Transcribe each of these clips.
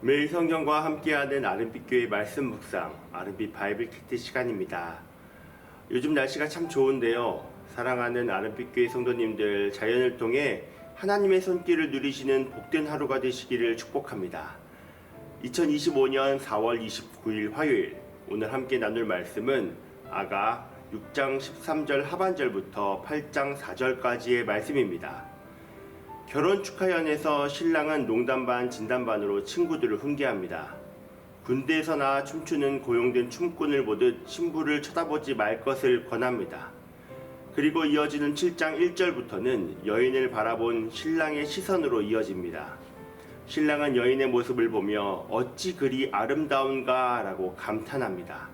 매일 성경과 함께하는 아름빛교회 말씀 묵상, 아름빛 바이블 킥트 시간입니다. 요즘 날씨가 참 좋은데요. 사랑하는 아름빛교회 성도님들, 자연을 통해 하나님의 손길을 누리시는 복된 하루가 되시기를 축복합니다. 2025년 4월 29일 화요일, 오늘 함께 나눌 말씀은 아가 6장 13절 하반절부터 8장 4절까지의 말씀입니다. 결혼 축하연에서 신랑은 농담 반 진담 반으로 친구들을 훈계합니다. 군대에서나 춤추는 고용된 춤꾼을 보듯 신부를 쳐다보지 말 것을 권합니다. 그리고 이어지는 7장 1절부터는 여인을 바라본 신랑의 시선으로 이어집니다. 신랑은 여인의 모습을 보며 어찌 그리 아름다운가 라고 감탄합니다.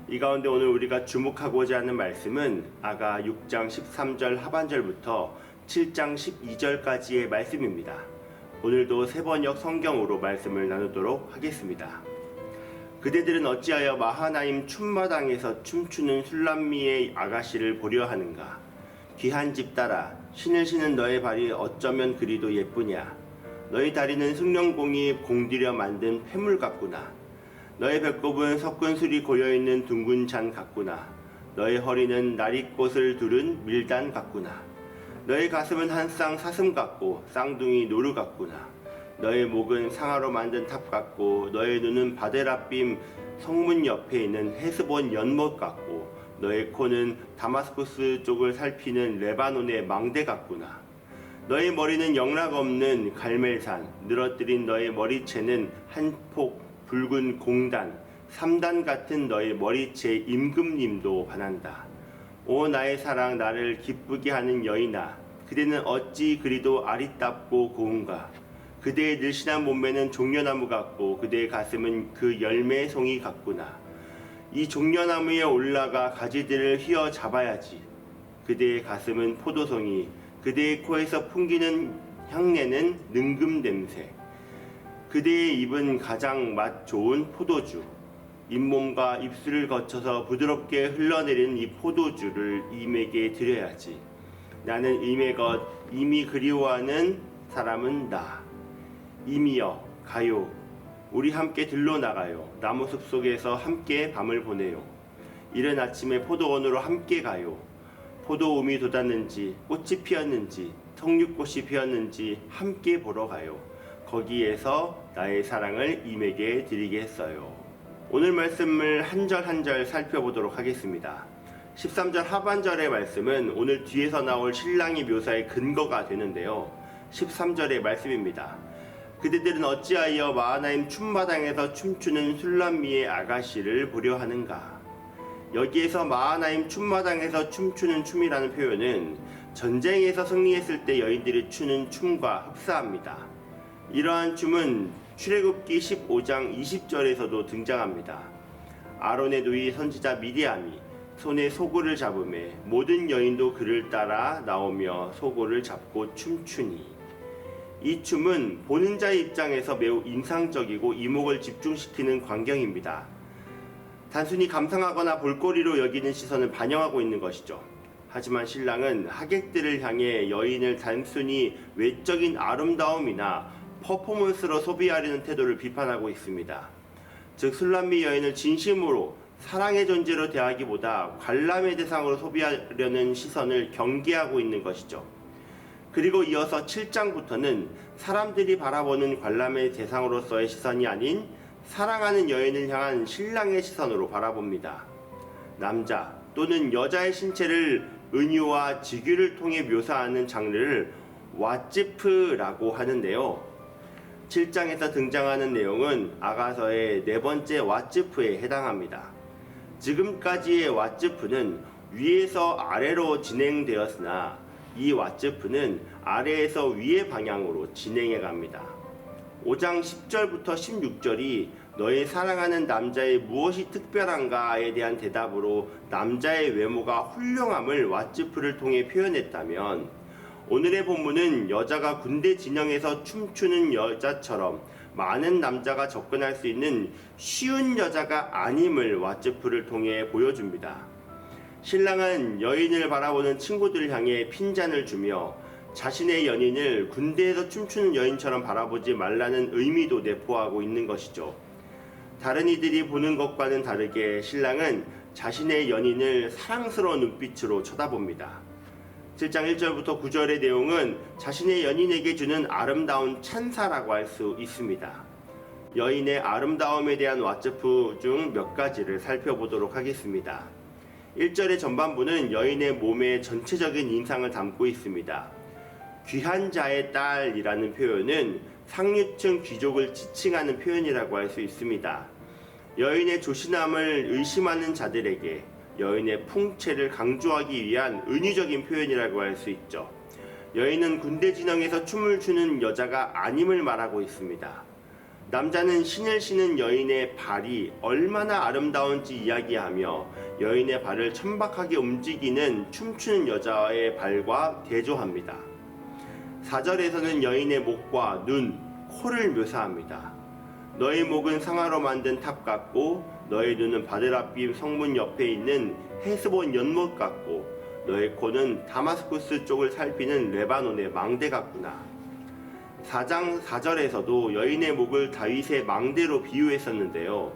이 가운데 오늘 우리가 주목하고자 하는 말씀은 아가 6장 13절 하반절부터 7장 12절까지의 말씀입니다. 오늘도 세번역 성경으로 말씀을 나누도록 하겠습니다. 그대들은 어찌하여 마하나임 춤마당에서 춤추는 술람미의 아가씨를 보려 하는가? 귀한 집 따라 신을 신은 너의 발이 어쩌면 그리도 예쁘냐? 너의 다리는 승룡공이 공들여 만든 폐물 같구나. 너의 배꼽은 섞은 술이 고여있는 둥근 잔 같구나. 너의 허리는 나릿꽃을 두른 밀단 같구나. 너의 가슴은 한 쌍 사슴 같고 쌍둥이 노루 같구나. 너의 목은 상아로 만든 탑 같고 너의 눈은 바데라빔 성문 옆에 있는 헤스본 연못 같고 너의 코는 다마스쿠스 쪽을 살피는 레바논의 망대 같구나. 너의 머리는 영락 없는 갈멜산, 늘어뜨린 너의 머리채는 한 폭 붉은 공단, 3단 같은 너의 머리채 임금님도 반한다. 오 나의 사랑, 나를 기쁘게 하는 여인아, 그대는 어찌 그리도 아리답고 고운가. 그대의 늘씬한 몸매는 종려나무 같고 그대의 가슴은 그 열매의 송이 같구나. 이 종려나무에 올라가 가지들을 휘어 잡아야지. 그대의 가슴은 포도송이, 그대의 코에서 풍기는 향내는 능금 냄새. 그대의 입은 가장 맛 좋은 포도주. 잇몸과 입술을 거쳐서 부드럽게 흘러내리는 이 포도주를 임에게 드려야지. 나는 임의 것, 임이 그리워하는 사람은 나. 임이여 가요. 우리 함께 들러 나가요. 나무숲 속에서 함께 밤을 보내요. 이른 아침에 포도원으로 함께 가요. 포도움이 돋았는지 꽃이 피었는지 석류꽃이 피었는지 함께 보러 가요. 거기에서 나의 사랑을 임에게 드리겠어요. 오늘 말씀을 한 절 한 절 살펴보도록 하겠습니다. 13절 하반절의 말씀은 오늘 뒤에서 나올 신랑의 묘사의 근거가 되는데요. 13절의 말씀입니다. 그대들은 어찌하여 마하나임 춤마당에서 춤추는 술람미의 아가씨를 보려 하는가. 여기에서 마하나임 춤마당에서 춤추는 춤이라는 표현은 전쟁에서 승리했을 때 여인들이 추는 춤과 흡사합니다. 이러한 춤은 출애굽기 15장 20절에서도 등장합니다. 아론의 누이 선지자 미디암이 손에 소고를 잡으매 모든 여인도 그를 따라 나오며 소고를 잡고 춤추니. 이 춤은 보는 자의 입장에서 매우 인상적이고 이목을 집중시키는 광경입니다. 단순히 감상하거나 볼거리로 여기는 시선을 반영하고 있는 것이죠. 하지만 신랑은 하객들을 향해 여인을 단순히 외적인 아름다움이나 퍼포먼스로 소비하려는 태도를 비판하고 있습니다. 즉 술람미 여인을 진심으로 사랑의 존재로 대하기보다 관람의 대상으로 소비하려는 시선을 경계하고 있는 것이죠. 그리고 이어서 7장부터는 사람들이 바라보는 관람의 대상으로서의 시선이 아닌 사랑하는 여인을 향한 신랑의 시선으로 바라봅니다. 남자 또는 여자의 신체를 은유와 직유를 통해 묘사하는 장르를 와찌프라고 하는데요. 7장에서 등장하는 내용은 아가서의 네 번째 와찌프에 해당합니다. 지금까지의 와찌프는 위에서 아래로 진행되었으나 이 와찌프는 아래에서 위의 방향으로 진행해 갑니다. 5장 10절부터 16절이 너의 사랑하는 남자의 무엇이 특별한가에 대한 대답으로 남자의 외모가 훌륭함을 와찌프를 통해 표현했다면, 오늘의 본문은 여자가 군대 진영에서 춤추는 여자처럼 많은 남자가 접근할 수 있는 쉬운 여자가 아님을 와츠프를 통해 보여줍니다. 신랑은 여인을 바라보는 친구들을 향해 핀잔을 주며 자신의 연인을 군대에서 춤추는 여인처럼 바라보지 말라는 의미도 내포하고 있는 것이죠. 다른 이들이 보는 것과는 다르게 신랑은 자신의 연인을 사랑스러운 눈빛으로 쳐다봅니다. 7장 1절부터 9절의 내용은 자신의 연인에게 주는 아름다운 찬사라고 할 수 있습니다. 여인의 아름다움에 대한 왓츠프 중 몇 가지를 살펴보도록 하겠습니다. 1절의 전반부는 여인의 몸의 전체적인 인상을 담고 있습니다. 귀한 자의 딸이라는 표현은 상류층 귀족을 지칭하는 표현이라고 할 수 있습니다. 여인의 조신함을 의심하는 자들에게 여인의 풍채를 강조하기 위한 은유적인 표현이라고 할 수 있죠. 여인은 군대 진영에서 춤을 추는 여자가 아님을 말하고 있습니다. 남자는 신을 신은 여인의 발이 얼마나 아름다운지 이야기하며 여인의 발을 천박하게 움직이는 춤추는 여자의 발과 대조합니다. 4절에서는 여인의 목과 눈, 코를 묘사합니다. 너의 목은 상아로 만든 탑 같고 너의 눈은 바데라빔 성문 옆에 있는 헤스본 연못 같고 너의 코는 다마스쿠스 쪽을 살피는 레바논의 망대 같구나. 4장 4절에서도 여인의 목을 다윗의 망대로 비유했었는데요.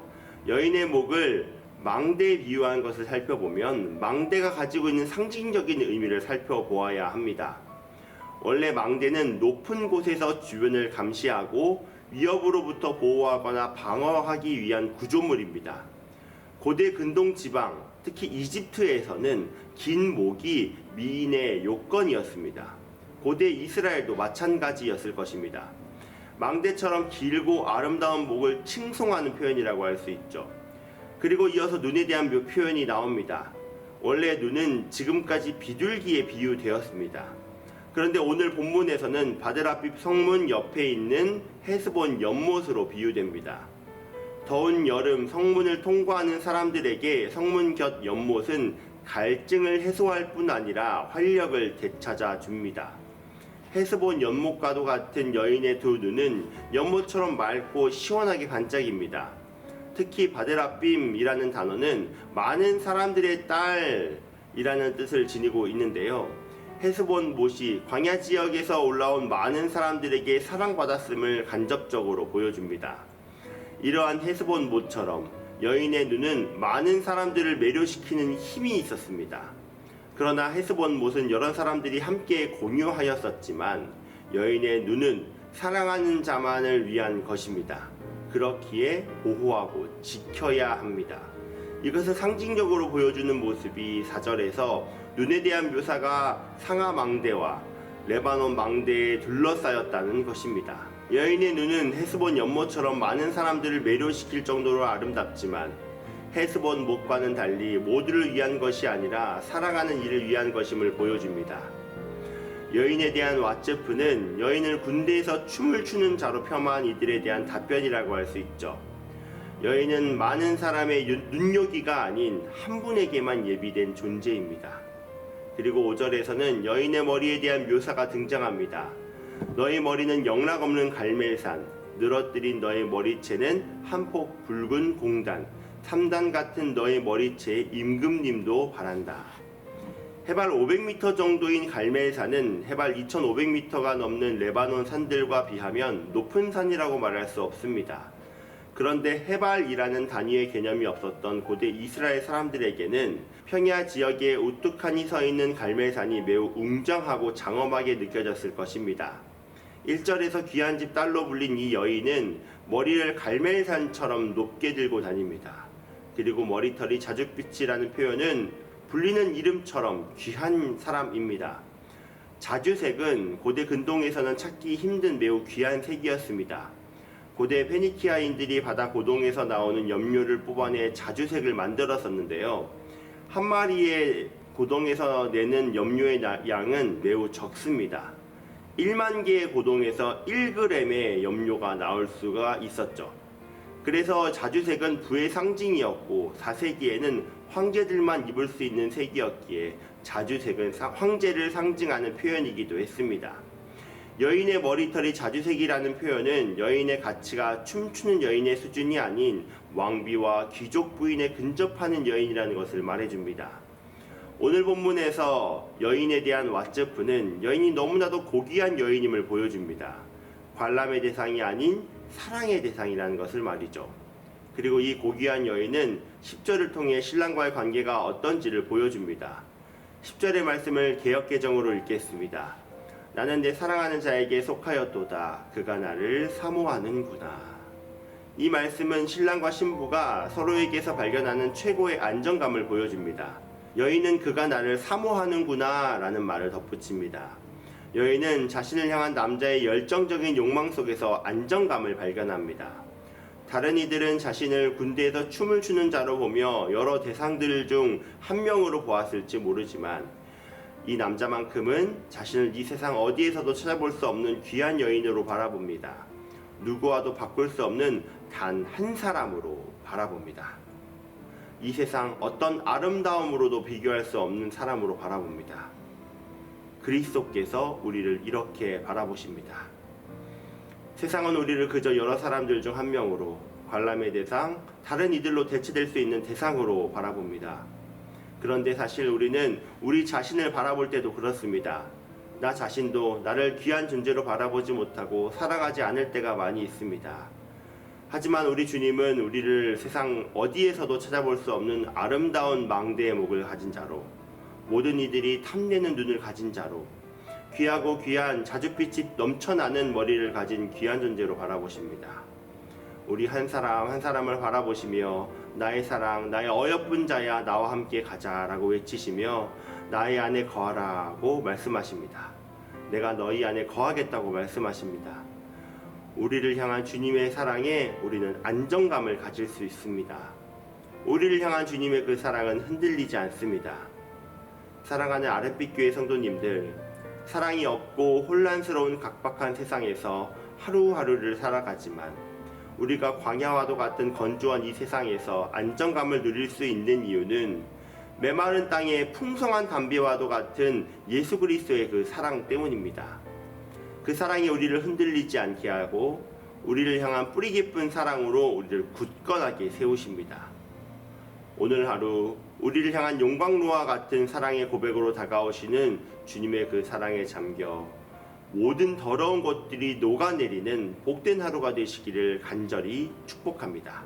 여인의 목을 망대에 비유한 것을 살펴보면 망대가 가지고 있는 상징적인 의미를 살펴보아야 합니다. 원래 망대는 높은 곳에서 주변을 감시하고 위협으로부터 보호하거나 방어하기 위한 구조물입니다. 고대 근동 지방, 특히 이집트에서는 긴 목이 미인의 요건이었습니다. 고대 이스라엘도 마찬가지였을 것입니다. 망대처럼 길고 아름다운 목을 칭송하는 표현이라고 할 수 있죠. 그리고 이어서 눈에 대한 표현이 나옵니다. 원래 눈은 지금까지 비둘기에 비유되었습니다. 그런데 오늘 본문에서는 바데라빔 성문 옆에 있는 헤스본 연못으로 비유됩니다. 더운 여름 성문을 통과하는 사람들에게 성문 곁 연못은 갈증을 해소할 뿐 아니라 활력을 되찾아 줍니다. 헤스본 연못과도 같은 여인의 두 눈은 연못처럼 맑고 시원하게 반짝입니다. 특히 바데라빔이라는 단어는 많은 사람들의 딸이라는 뜻을 지니고 있는데요. 헤스본 못이 광야 지역에서 올라온 많은 사람들에게 사랑받았음을 간접적으로 보여줍니다. 이러한 헤스본 못처럼 여인의 눈은 많은 사람들을 매료시키는 힘이 있었습니다. 그러나 헤스본 못은 여러 사람들이 함께 공유하였었지만 여인의 눈은 사랑하는 자만을 위한 것입니다. 그렇기에 보호하고 지켜야 합니다. 이것을 상징적으로 보여주는 모습이 4절에서 눈에 대한 묘사가 상하 망대와 레바논 망대에 둘러싸였다는 것입니다. 여인의 눈은 헤스본 연못처럼 많은 사람들을 매료시킬 정도로 아름답지만 헤스본 못과는 달리 모두를 위한 것이 아니라 사랑하는 이를 위한 것임을 보여줍니다. 여인에 대한 왓츠프는 여인을 군대에서 춤을 추는 자로 폄하한 이들에 대한 답변이라고 할 수 있죠. 여인은 많은 사람의 눈요기가 아닌 한 분에게만 예비된 존재입니다. 그리고 5절에서는 여인의 머리에 대한 묘사가 등장합니다. 너의 머리는 영락없는 갈멜산, 늘어뜨린 너의 머리채는 한 폭 붉은 공단, 3단 같은 너의 머리채에 임금님도 바란다. 해발 500m 정도인 갈멜산은 해발 2500m가 넘는 레바논 산들과 비하면 높은 산이라고 말할 수 없습니다. 그런데 해발이라는 단위의 개념이 없었던 고대 이스라엘 사람들에게는 평야 지역에 우뚝하니 서 있는 갈멜산이 매우 웅장하고 장엄하게 느껴졌을 것입니다. 1절에서 귀한 집 딸로 불린 이 여인은 머리를 갈멜산처럼 높게 들고 다닙니다. 그리고 머리털이 자줏빛이라는 표현은 불리는 이름처럼 귀한 사람입니다. 자주색은 고대 근동에서는 찾기 힘든 매우 귀한 색이었습니다. 고대 페니키아인들이 바다 고동에서 나오는 염료를 뽑아내 자주색을 만들었었는데요. 한 마리의 고동에서 내는 염료의 양은 매우 적습니다. 1만 개의 고동에서 1g의 염료가 나올 수가 있었죠. 그래서 자주색은 부의 상징이었고 4세기에는 황제들만 입을 수 있는 색이었기에 자주색은 황제를 상징하는 표현이기도 했습니다. 여인의 머리털이 자주색이라는 표현은 여인의 가치가 춤추는 여인의 수준이 아닌 왕비와 귀족 부인에 근접하는 여인이라는 것을 말해줍니다. 오늘 본문에서 여인에 대한 왓츠프는 여인이 너무나도 고귀한 여인임을 보여줍니다. 관람의 대상이 아닌 사랑의 대상이라는 것을 말이죠. 그리고 이 고귀한 여인은 10절을 통해 신랑과의 관계가 어떤지를 보여줍니다. 10절의 말씀을 개역개정으로 읽겠습니다. 나는 내 사랑하는 자에게 속하였도다. 그가 나를 사모하는구나. 이 말씀은 신랑과 신부가 서로에게서 발견하는 최고의 안정감을 보여줍니다. 여인은 그가 나를 사모하는구나 라는 말을 덧붙입니다. 여인은 자신을 향한 남자의 열정적인 욕망 속에서 안정감을 발견합니다. 다른 이들은 자신을 군대에서 춤을 추는 자로 보며 여러 대상들 중 한 명으로 보았을지 모르지만 이 남자만큼은 자신을 이 세상 어디에서도 찾아볼 수 없는 귀한 여인으로 바라봅니다. 누구와도 바꿀 수 없는 단 한 사람으로 바라봅니다. 이 세상 어떤 아름다움으로도 비교할 수 없는 사람으로 바라봅니다. 그리스도께서 우리를 이렇게 바라보십니다. 세상은 우리를 그저 여러 사람들 중 한 명으로, 관람의 대상, 다른 이들로 대체될 수 있는 대상으로 바라봅니다. 그런데 사실 우리는 우리 자신을 바라볼 때도 그렇습니다. 나 자신도 나를 귀한 존재로 바라보지 못하고 사랑하지 않을 때가 많이 있습니다. 하지만 우리 주님은 우리를 세상 어디에서도 찾아볼 수 없는 아름다운 망대의 목을 가진 자로, 모든 이들이 탐내는 눈을 가진 자로, 귀하고 귀한 자줏빛이 넘쳐나는 머리를 가진 귀한 존재로 바라보십니다. 우리 한 사람 한 사람을 바라보시며 나의 사랑, 나의 어여쁜 자야 나와 함께 가자라고 외치시며 나의 안에 거하라고 말씀하십니다. 내가 너희 안에 거하겠다고 말씀하십니다. 우리를 향한 주님의 사랑에 우리는 안정감을 가질 수 있습니다. 우리를 향한 주님의 그 사랑은 흔들리지 않습니다. 사랑하는 아랫빛 교회 성도님들, 사랑이 없고 혼란스러운 각박한 세상에서 하루하루를 살아가지만 우리가 광야와도 같은 건조한 이 세상에서 안정감을 누릴 수 있는 이유는 메마른 땅의 풍성한 담비와도 같은 예수 그리스도의 그 사랑 때문입니다. 그 사랑이 우리를 흔들리지 않게 하고 우리를 향한 뿌리 깊은 사랑으로 우리를 굳건하게 세우십니다. 오늘 하루 우리를 향한 용광로와 같은 사랑의 고백으로 다가오시는 주님의 그 사랑에 잠겨 모든 더러운 것들이 녹아내리는 복된 하루가 되시기를 간절히 축복합니다.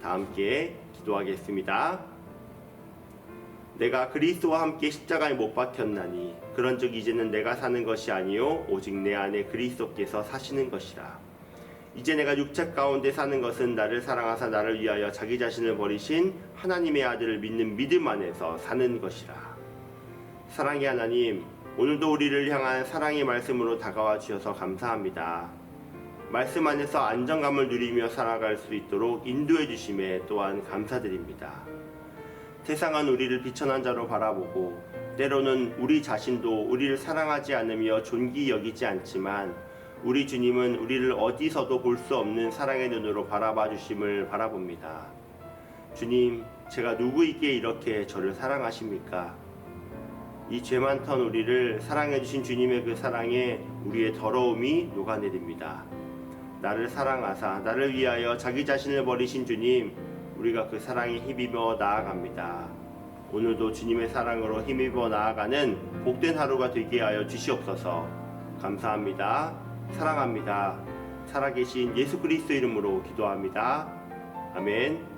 다 함께 기도하겠습니다. 내가 그리스도와 함께 십자가에 못 박혔나니 그런즉 이제는 내가 사는 것이 아니요 오직 내 안에 그리스도께서 사시는 것이라. 이제 내가 육체 가운데 사는 것은 나를 사랑하사 나를 위하여 자기 자신을 버리신 하나님의 아들을 믿는 믿음 안에서 사는 것이라. 사랑의 하나님, 오늘도 우리를 향한 사랑의 말씀으로 다가와 주셔서 감사합니다. 말씀 안에서 안정감을 누리며 살아갈 수 있도록 인도해 주심에 또한 감사드립니다. 세상은 우리를 비천한 자로 바라보고 때로는 우리 자신도 우리를 사랑하지 않으며 존귀 여기지 않지만 우리 주님은 우리를 어디서도 볼 수 없는 사랑의 눈으로 바라봐 주심을 바라봅니다. 주님, 제가 누구이기에 이렇게 저를 사랑하십니까? 이 죄 많던 우리를 사랑해 주신 주님의 그 사랑에 우리의 더러움이 녹아내립니다. 나를 사랑하사 나를 위하여 자기 자신을 버리신 주님, 우리가 그 사랑에 힘입어 나아갑니다. 오늘도 주님의 사랑으로 힘입어 나아가는 복된 하루가 되게 하여 주시옵소서. 감사합니다. 사랑합니다. 살아계신 예수 그리스도 이름으로 기도합니다. 아멘.